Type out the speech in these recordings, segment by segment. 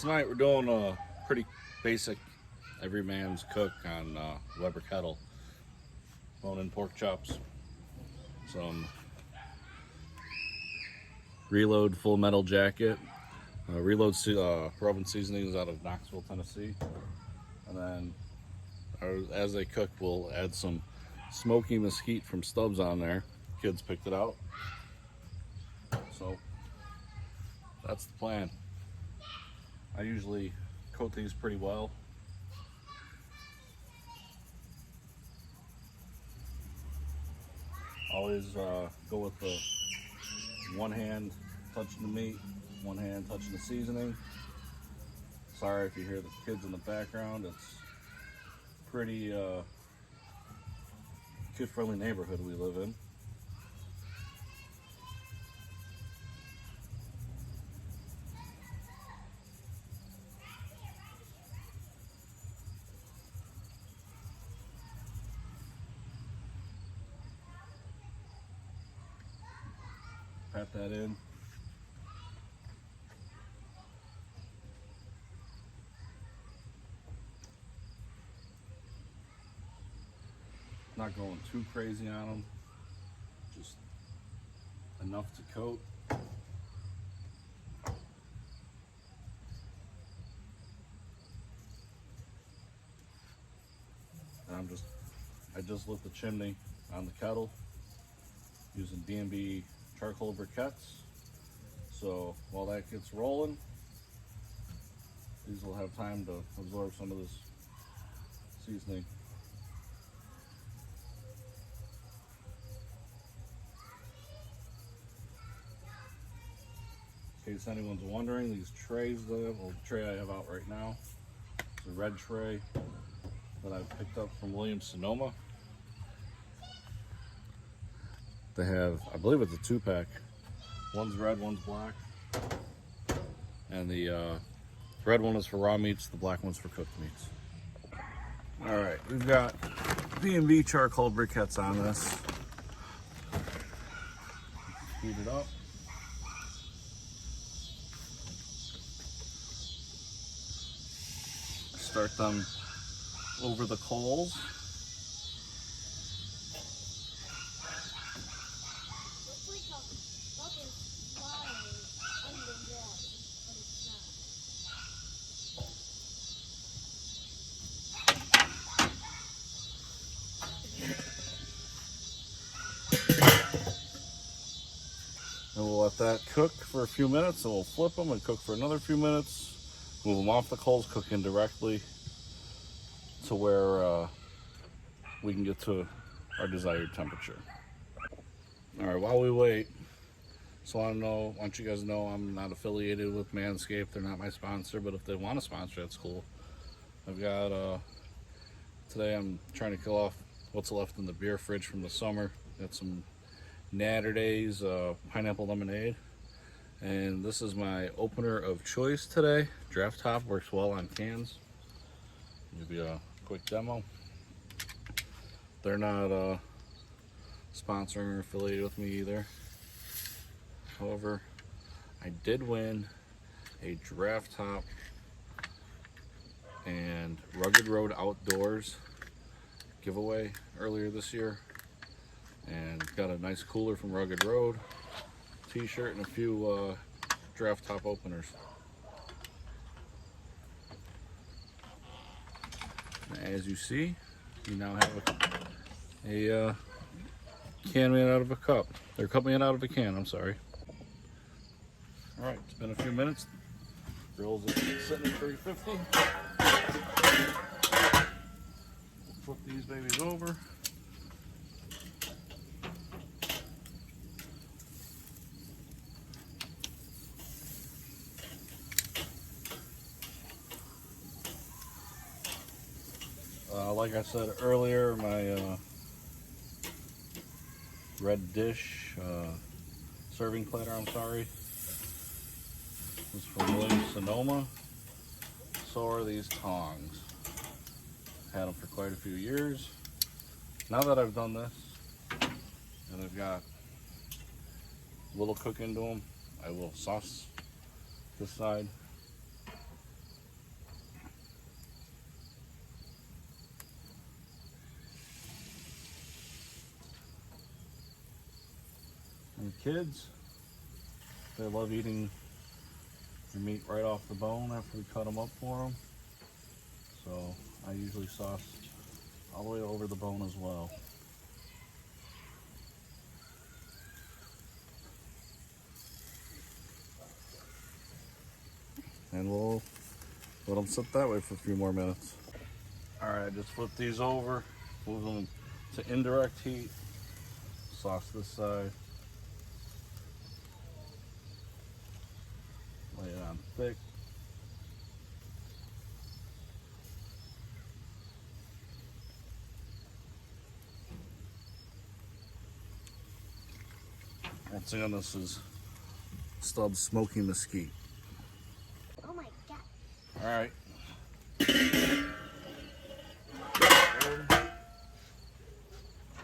Tonight we're doing a pretty basic everyman's cook on Weber Kettle. Bone-in pork chops, some Reload Full Metal Jacket, Reload rub and seasonings out of Knoxville, Tennessee, and then as they cook we'll add some Smokey Mesquite from Stubb's on there. Kids picked it out, so that's the plan. I usually coat these pretty well. Always go with the one hand touching the meat, one hand touching the seasoning. Sorry if you hear the kids in the background. It's pretty kid-friendly neighborhood we live in. Pat that in. Not going too crazy on them, just enough to coat. And I just lit the chimney on the kettle using B&B charcoal briquettes. So while that gets rolling, these will have time to absorb some of this seasoning. In case anyone's wondering, these trays, the tray I have out right now, it's a red tray that I picked up from Williams-Sonoma. They have, I believe it's a 2-pack. One's red, one's black. And the red one is for raw meats, the black one's for cooked meats. All right, we've got B&B charcoal briquettes on this. Heat it up. Start them over the coals. And we'll let that cook for a few minutes, and we'll flip them and cook for another few minutes. Move them off the coals, cook in directly to where we can get to our desired temperature. All right, while we wait, so I want you guys to know I'm not affiliated with Manscaped. They're not my sponsor, but if they want to sponsor, that's cool. I've got, today I'm trying to kill off what's left in the beer fridge from the summer. Got some Natter Days pineapple lemonade. And this is my opener of choice today. Draft top works well on cans. Give you a quick demo. They're not sponsoring or affiliated with me either. However, I did win a draft top and Rugged Road Outdoors giveaway earlier this year, and got a nice cooler from Rugged Road, t-shirt, and a few draft top openers. As you see, you now have a can made out of a cup. Or cup made out of a can, I'm sorry. Alright, it's been a few minutes. Grill's sitting at 350. Flip these babies over. Like I said earlier, my red dish serving platter, I'm sorry, was from Williams-Sonoma. So are these tongs. Had them for quite a few years. Now that I've done this and I've got a little cook into them, I will sauce this side kids, they love eating the meat right off the bone after we cut them up for them. So I usually sauce all the way over the bone as well. And we'll let them sit that way for a few more minutes. All right, just flip these over, move them to indirect heat, sauce this side, lay it on thick. Once again, this is Stubb Smoky Mesquite. Oh my God. All right.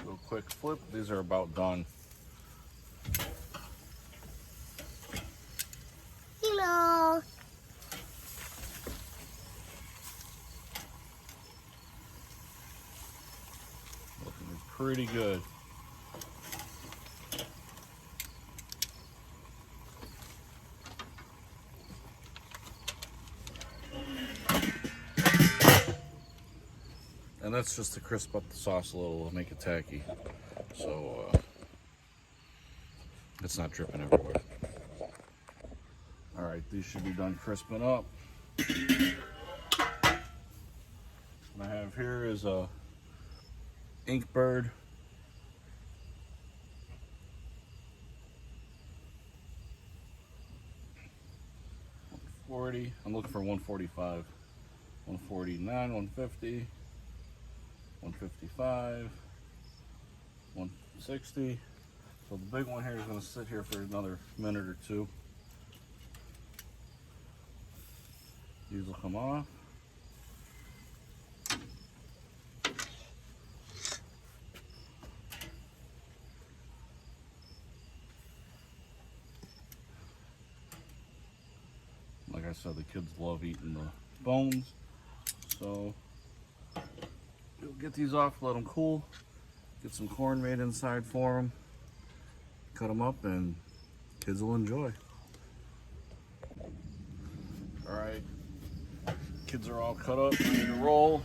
Do a quick flip. These are about done. Hello. Looking pretty good. And that's just to crisp up the sauce a little and make it tacky. So it's not dripping everywhere. All right, these should be done crisping up. What I have here is a Inkbird. $140. I'm looking for 145. 149, 150, 155, 160. So the big one here is going to sit here for another minute or two. These will come off. Like I said, the kids love eating the bones. So you'll get these off, let them cool, get some corn made inside for them, cut them up, and kids will enjoy. All right, kids are all cut up, ready to roll.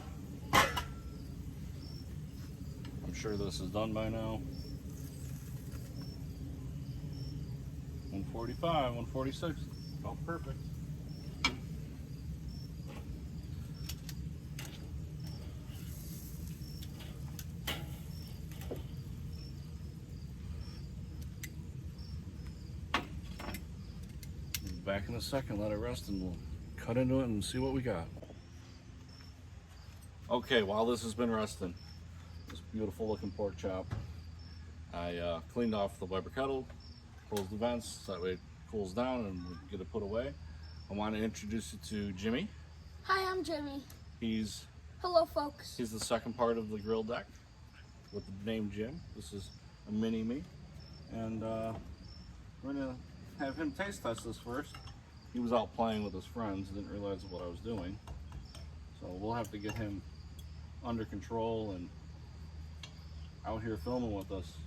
I'm sure this is done by now. 145, 146, oh, perfect. Back in a second, let it rest, and we'll cut into it and see what we got. Okay, while this has been resting, this beautiful looking pork chop, I cleaned off the Weber kettle, closed the vents so that way it cools down and we get it put away. I want to introduce you to Jimmy. Hi, I'm Jimmy. Hello, folks. He's the second part of the grill deck with the name Jim. This is a mini me, and we're gonna have him taste test this first. He was out playing with his friends, didn't realize what I was doing. So we'll have to get him under control and out here filming with us.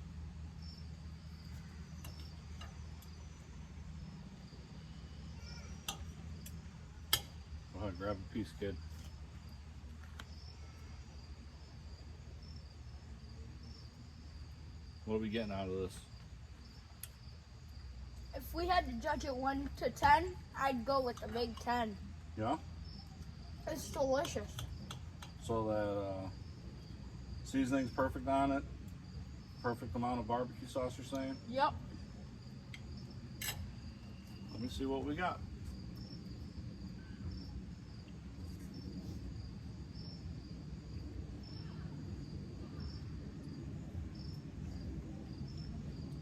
Go ahead, grab a piece, kid. What are we getting out of this? If we had to judge it 1 to 10, I'd go with the big 10. Yeah? It's delicious. So that seasoning's perfect on it. Perfect amount of barbecue sauce, you're saying? Yep. Let me see what we got.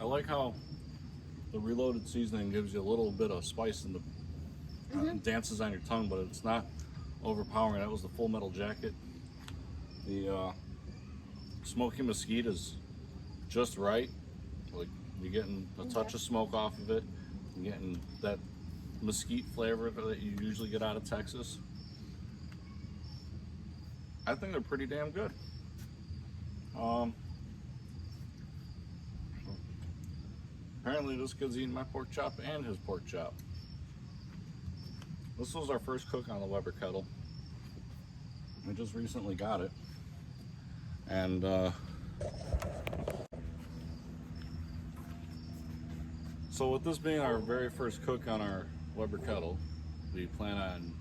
I like how the reloaded seasoning gives you a little bit of spice in the dances on your tongue, but it's not overpowering. That was the Full Metal Jacket. The Smoky Mesquite is just right. Like, you're getting a touch of smoke off of it. You're getting that mesquite flavor that you usually get out of Texas. I think they're pretty damn good. Apparently this kid's eating my pork chop and his pork chop. This was our first cook on the Weber kettle. We just recently got it. And so with this being our very first cook on our Weber kettle, we plan on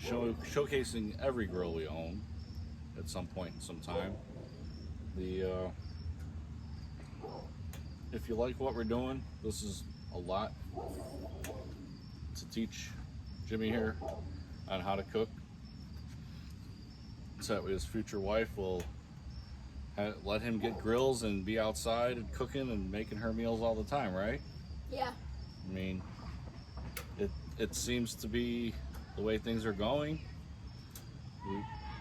showcasing every grill we own at some point in some time. If you like what we're doing, this is a lot to teach Jimmy here on how to cook, so that his future wife will let him get grills and be outside and cooking and making her meals all the time, right? Yeah. I mean, it seems to be the way things are going.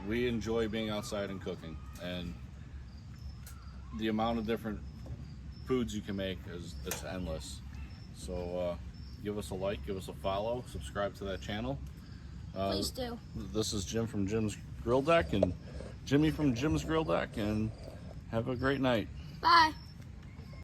We enjoy being outside and cooking, and the amount of different foods you can make it's endless. So give us a like, give us a follow, subscribe to that channel. Please do. This is Jim from Jim's Grill Deck and Jimmy from Jim's Grill Deck, and have a great night. Bye.